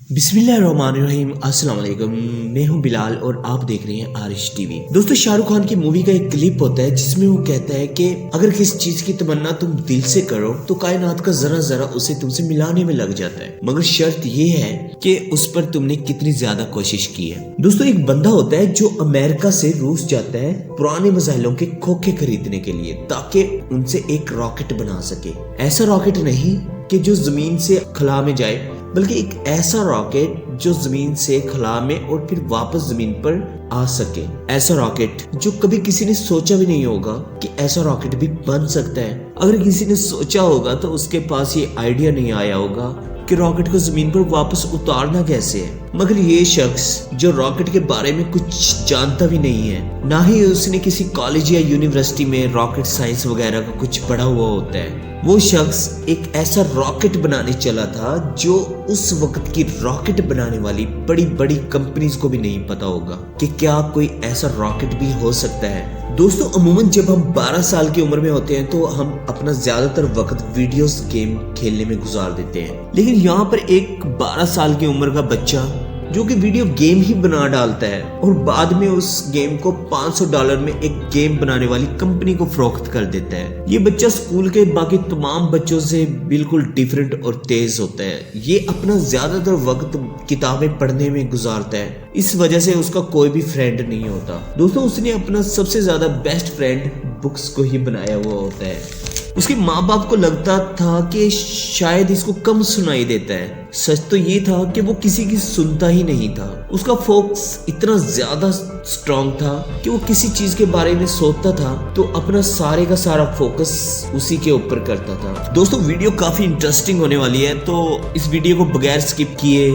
बिस्मिल्लाहिर्रहमानिर्रहीम। अस्सलाम वालेकुम। मैं हूं बिलाल और आप देख रहे हैं आरिश टीवी। दोस्तों, शाहरुख खान की मूवी का एक क्लिप होता है जिसमें वो कहता है कि अगर किसी चीज की तमन्ना तुम दिल से करो तो कायनात का जरा जरा उसे तुमसे मिलाने में लग जाता है, मगर शर्त ये है कि उस पर तुमने कितनी ज्यादा कोशिश की है। दोस्तों, एक बंदा होता है जो अमेरिका से रूस जाता है पुराने मिसाइलों के खोखे खरीदने के लिए ताकि उनसे एक रॉकेट बना सके। ऐसा रॉकेट नहीं कि जो जमीन से खला में जाए, बल्कि एक ऐसा रॉकेट जो जमीन से खला में और फिर वापस जमीन पर आ सके। ऐसा रॉकेट जो कभी किसी ने सोचा भी नहीं होगा कि ऐसा रॉकेट भी बन सकता है। अगर किसी ने सोचा होगा तो उसके पास ये आइडिया नहीं आया होगा कि रॉकेट को जमीन पर वापस उतारना कैसे है। मगर ये शख्स जो रॉकेट के बारे में कुछ जानता भी नहीं है, ना ही उसने किसी कॉलेज या यूनिवर्सिटी में रॉकेट साइंस वगैरह का कुछ पढ़ा हुआ होता है, वो शख्स एक ऐसा रॉकेट बनाने चला था जो उस वक्त की रॉकेट बनाने वाली बड़ी बड़ी कंपनीज को भी नहीं पता होगा कि क्या कोई ऐसा रॉकेट भी हो सकता है। दोस्तों, अमूमन जब हम 12 साल की उम्र में होते हैं तो हम अपना ज्यादातर वक्त वीडियोस गेम खेलने में गुजार देते हैं, लेकिन यहाँ पर एक 12 साल की उम्र का बच्चा जो कि वीडियो गेम ही बना डालता है और बाद में उस गेम को $500 में एक गेम बनाने वाली कंपनी को फरोख्त कर देता है। ये बच्चा स्कूल के बाकी तमाम बच्चों से बिल्कुल डिफरेंट और तेज होता है। ये अपना ज्यादातर वक्त किताबें पढ़ने में गुजारता है, इस वजह से उसका कोई भी फ्रेंड नहीं होता। दोस्तों, उसने अपना सबसे ज्यादा बेस्ट फ्रेंड बुक्स को ही बनाया हुआ होता है। उसके माँ बाप को लगता था कि शायद इसको कम सुनाई देता है। सच तो ये था कि वो किसी की सुनता ही नहीं था। उसका फोकस इतना ज्यादा स्ट्रांग था कि वो किसी चीज के बारे में सोचता था तो अपना सारे का सारा फोकस उसी के ऊपर करता था। दोस्तों, वीडियो काफी इंटरेस्टिंग होने वाली है, तो इस वीडियो को बगैर स्किप किए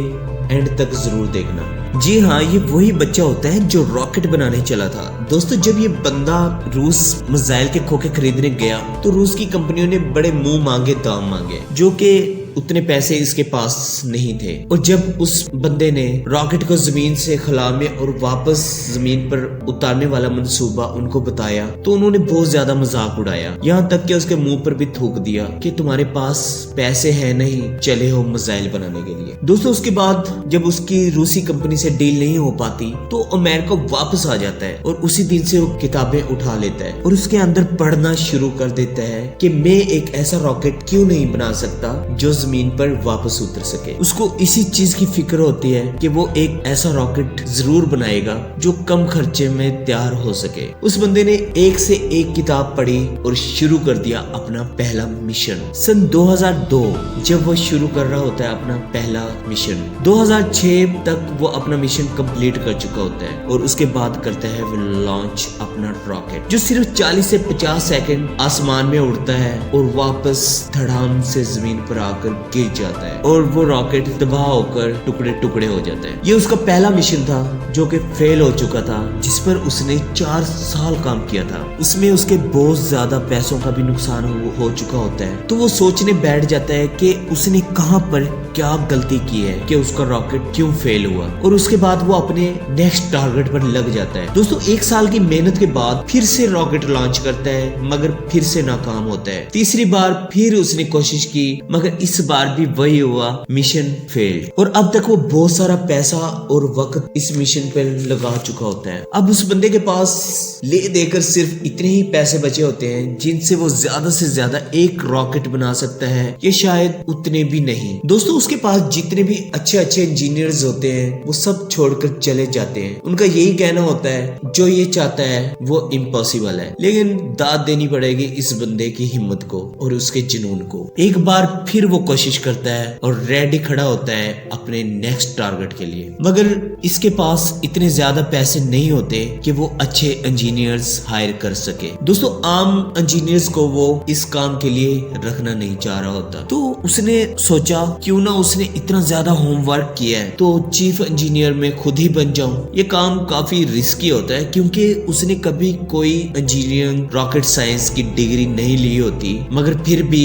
एंड तक जरूर देखना। जी हाँ, ये वही बच्चा होता है जो रॉकेट बनाने चला था। दोस्तों, जब ये बंदा रूस मिसाइल के खोखे खरीदने गया तो रूस की कंपनियों ने बड़े मुंह मांगे दाम मांगे, जो कि उतने पैसे इसके पास नहीं थे। और जब उस बंदे ने रॉकेट को जमीन से खला में और वापस जमीन पर उतारने वाला मंसूबा उनको बताया तो उन्होंने बहुत ज्यादा मजाक उड़ाया, यहाँ तक कि उसके मुंह पर भी थूक दिया कि तुम्हारे पास पैसे है नहीं, चले हो मिसाइल बनाने के लिए। दोस्तों, उसके बाद जब उसकी रूसी कंपनी से डील नहीं हो पाती तो अमेरिका वापस आ जाता है और उसी दिन से वो किताबें उठा लेता है और उसके अंदर पढ़ना शुरू कर देता है कि मैं एक ऐसा रॉकेट क्यों नहीं बना सकता जो जमीन पर वापस उतर सके। उसको इसी चीज की फिक्र होती है कि वो एक ऐसा रॉकेट जरूर बनाएगा जो कम खर्चे में तैयार हो सके। उस बंदे ने एक से एक किताब पढ़ी और शुरू कर दिया अपना पहला मिशन। सन 2002 जब वो शुरू कर रहा होता है अपना पहला मिशन, 2006 तक वो अपना मिशन कंप्लीट कर चुका होता है और उसके बाद करता है वो लॉन्च अपना रॉकेट, जो सिर्फ 40 से 50 सेकंड आसमान में उड़ता है और वापस धड़ाम से जमीन पर आकर गिर जाता है और वो रॉकेट तबाह होकर टुकड़े टुकड़े हो जाता है। ये उसका पहला मिशन था जो कि फेल हो चुका था, जिस पर उसने 4 साल काम किया था। उसमें उसके बहुत ज्यादा पैसों का भी नुकसान हो चुका होता है, तो वो सोचने बैठ जाता है कि उसने कहां पर क्या गलती की है कि उसका रॉकेट क्यों फेल हुआ, और उसके बाद वो अपने नेक्स्ट टारगेट पर लग जाता है। दोस्तों, 1 साल की मेहनत के बाद फिर से रॉकेट लॉन्च करता है, मगर फिर से नाकाम होता है। तीसरी बार फिर उसने कोशिश की, मगर इस बार भी वही हुआ, मिशन फेल्ड। और अब तक वो बहुत सारा पैसा और वक्त इस मिशन पर लगा चुका होता है। अब उस बंदे के पास ले देकर सिर्फ इतने ही पैसे बचे होते हैं जिनसे वो ज्यादा से ज्यादा एक रॉकेट बना सकता है, या शायद उतने भी नहीं। दोस्तों, उसके पास जितने भी अच्छे अच्छे इंजीनियर्स होते हैं वो सब छोड़कर चले जाते हैं। उनका यही कहना होता है जो ये चाहता है वो इम्पॉसिबल है। लेकिन दाद देनी पड़ेगी इस बंदे की हिम्मत को और उसके जुनून को। एक बार फिर वो कोशिश करता है और रेडी खड़ा होता है अपने नेक्स्ट टारगेट के लिए, मगर इसके पास इतने ज्यादा पैसे नहीं होते कि वो अच्छे इंजीनियर्स हायर कर सके। दोस्तों, आम इंजीनियर्स को वो इस काम के लिए रखना नहीं चाह रहा होता, तो उसने सोचा क्यों ना उसने इतना ज्यादा होमवर्क किया है तो चीफ इंजीनियर में खुद ही बन जाऊं। ये काम काफी रिस्की होता है क्योंकि उसने कभी कोई इंजीनियरिंग रॉकेट साइंस की डिग्री नहीं ली होती, मगर फिर भी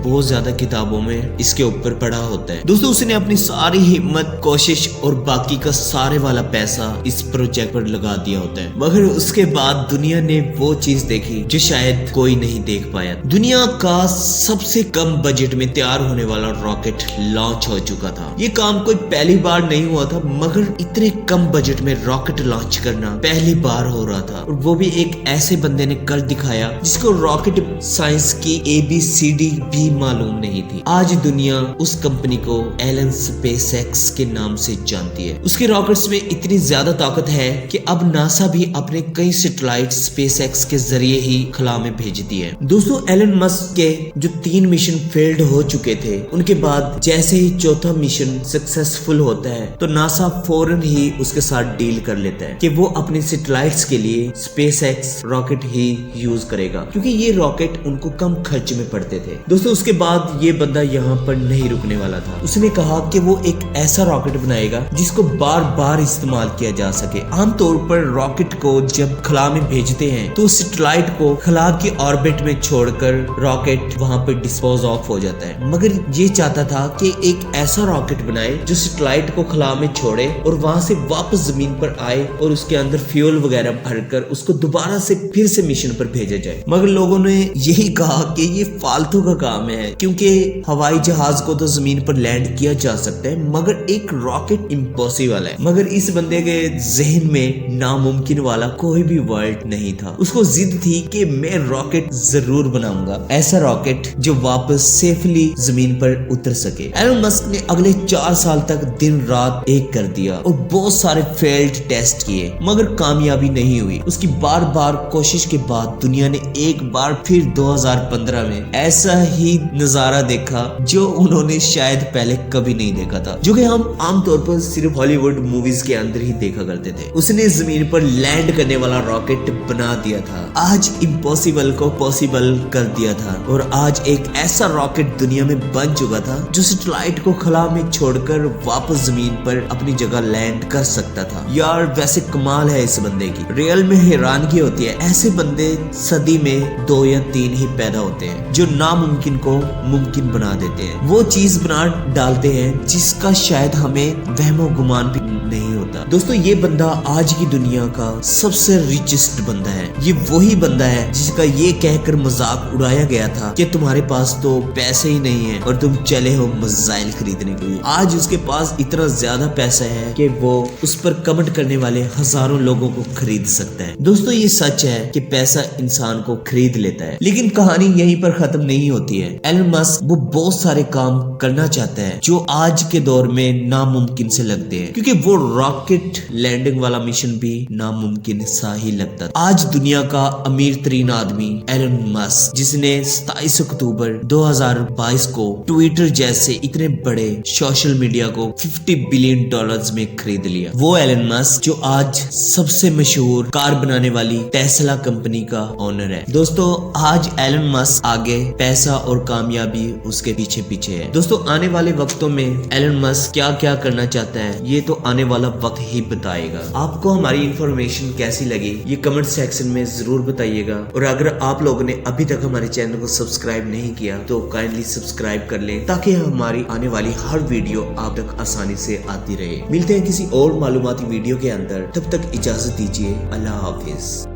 बहुत ज्यादा किताबों में इसके ऊपर पढ़ा होता है। दोस्तों उसने अपनी सारी हिम्मत, कोशिश और बाकी का सारे वाला पैसा इस प्रोजेक्ट पर लगा दिया होता है, मगर उसके बाद दुनिया ने वो चीज देखी जो शायद कोई नहीं देख पाया। दुनिया का सबसे कम बजट में तैयार होने वाला रॉकेट लॉन्च हो चुका था। ये काम कोई पहली बार नहीं हुआ था, मगर इतने कम बजट में रॉकेट लॉन्च करना पहली बार हो रहा था, और वो भी एक ऐसे बंदे ने कर दिखाया जिसको रॉकेट साइंस की ABCD भी मालूम नहीं थी। आज दुनिया उस कंपनी को एलन स्पेसएक्स के नाम से जानती है। उसके रॉकेट्स में इतनी ज्यादा ताकत है कि अब नासा भी अपने कई सैटेलाइट स्पेसएक्स के जरिए ही खला में भेजती है। दोस्तों एलन मस्क के जो 3 मिशन फेल्ड हो चुके थे, उनके बाद जैसे ही चौथा मिशन सक्सेसफुल होता है तो नासा फौरन ही उसके साथ डील कर लेता है कि वो अपने सैटेलाइट्स के लिए स्पेसएक्स रॉकेट ही यूज करेगा, क्योंकि ये रॉकेट उनको कम खर्च में पड़ते थे। दोस्तों उसके बाद ये बंदा यहाँ पर नहीं रुकने वाला था। उसने कहा कि वो एक ऐसा रॉकेट बनाएगा जिसको बार बार इस्तेमाल किया जा सके। आमतौर पर रॉकेट को जब खला में भेजते हैं तो सैटेलाइट को खला की ऑर्बिट में छोड़कर रॉकेट वहां पर डिस्पोज ऑफ हो जाता है, मगर ये चाहता था कि एक ऐसा रॉकेट बनाए जो सैटेलाइट को खला में छोड़े और वहां से वापस जमीन पर आए और उसके अंदर फ्यूल वगैरह भरकर उसको दोबारा से फिर से मिशन पर भेजा जाए। मगर लोगों ने यही कहा कि ये फालतू का काम है, क्योंकि हवाई जहाज को तो जमीन पर लैंड किया जा सकता है मगर एक रॉकेट इम्पॉसिबल है। मगर इस बंदे के जहन में नामुमकिन वाला कोई भी वर्ड नहीं था। उसको जिद थी कि मैं रॉकेट जरूर बनाऊंगा, ऐसा रॉकेट जो वापस सेफली जमीन पर उतर सके। एलन मस्क ने अगले 4 साल तक दिन रात एक कर दिया और बहुत सारे फेल्ड टेस्ट किए, मगर कामयाबी नहीं हुई। उसकी बार बार कोशिश के बाद दुनिया ने एक बार फिर 2015 में ऐसा ही नजारा देखा जो उन्होंने शायद पहले कभी नहीं देखा था, जो कि हम आमतौर पर सिर्फ हॉलीवुड मूवीज के अंदर ही देखा करते थे। उसने जमीन पर लैंड करने वाला रॉकेट बना दिया था, आज इम्पॉसिबल को पॉसिबल कर दिया था, और आज एक ऐसा रॉकेट दुनिया में बन चुका था जो सैटेलाइट को खला में छोड़कर वापस जमीन पर अपनी जगह लैंड कर सकता था। यार वैसे कमाल है इस बंदे की, रियल में हैरानगी होती है। ऐसे बंदे सदी में 2 या 3 ही पैदा होते हैं जो नामुमकिन को मुमकिन बना देते हैं, वो चीज बना डालते हैं जिसका शायद हमें वहमो गुमान भी नहीं होता। दोस्तों ये बंदा आज की दुनिया का सबसे रिचेस्ट बंदा है। ये वही बंदा है जिसका ये कहकर मजाक उड़ाया गया था कि तुम्हारे पास तो पैसे ही नहीं है और तुम चले हो मिसाइल खरीदने के लिए। आज उसके पास इतना ज्यादा पैसा है कि वो उस पर कमेंट करने वाले हजारों लोगों को खरीद सकता है। दोस्तों ये सच है कि पैसा इंसान को खरीद लेता है, लेकिन कहानी यहीं पर खत्म नहीं होती है। एलन मस्क वो बहुत सारे काम करना चाहता है जो आज के दौर में नामुमकिन से लगते हैं, क्योंकि वो रॉकेट लैंडिंग वाला मिशन भी नामुमकिन सा ही लगता था। आज दुनिया का अमीर तरीन आदमी एलन मस्क, जिसने 27 अक्टूबर 2022 को ट्विटर जैसे इतने बड़े सोशल मीडिया को $50 बिलियन में खरीद लिया, वो एलन मस्क जो आज सबसे मशहूर कार बनाने वाली टेस्ला कंपनी का ओनर है। दोस्तों आज एलन मस्क आगे पैसा और कामयाबी उसके पीछे पीछे है। दोस्तों आने वाले वक्तों में एलन मस्क क्या क्या करना चाहता है ये तो आने वाला वक्त ही बताएगा। आपको हमारी इंफॉर्मेशन कैसी लगी ये कमेंट सेक्शन में जरूर बताइएगा, और अगर आप लोगों ने अभी तक हमारे चैनल को सब्सक्राइब नहीं किया तो काइंडली सब्सक्राइब कर लें ताकि हमारी आने वाली हर वीडियो आप तक आसानी से आती रहे। मिलते हैं किसी और मालूमाती वीडियो के अंदर, तब तक इजाजत दीजिए। अल्लाह हाफिज।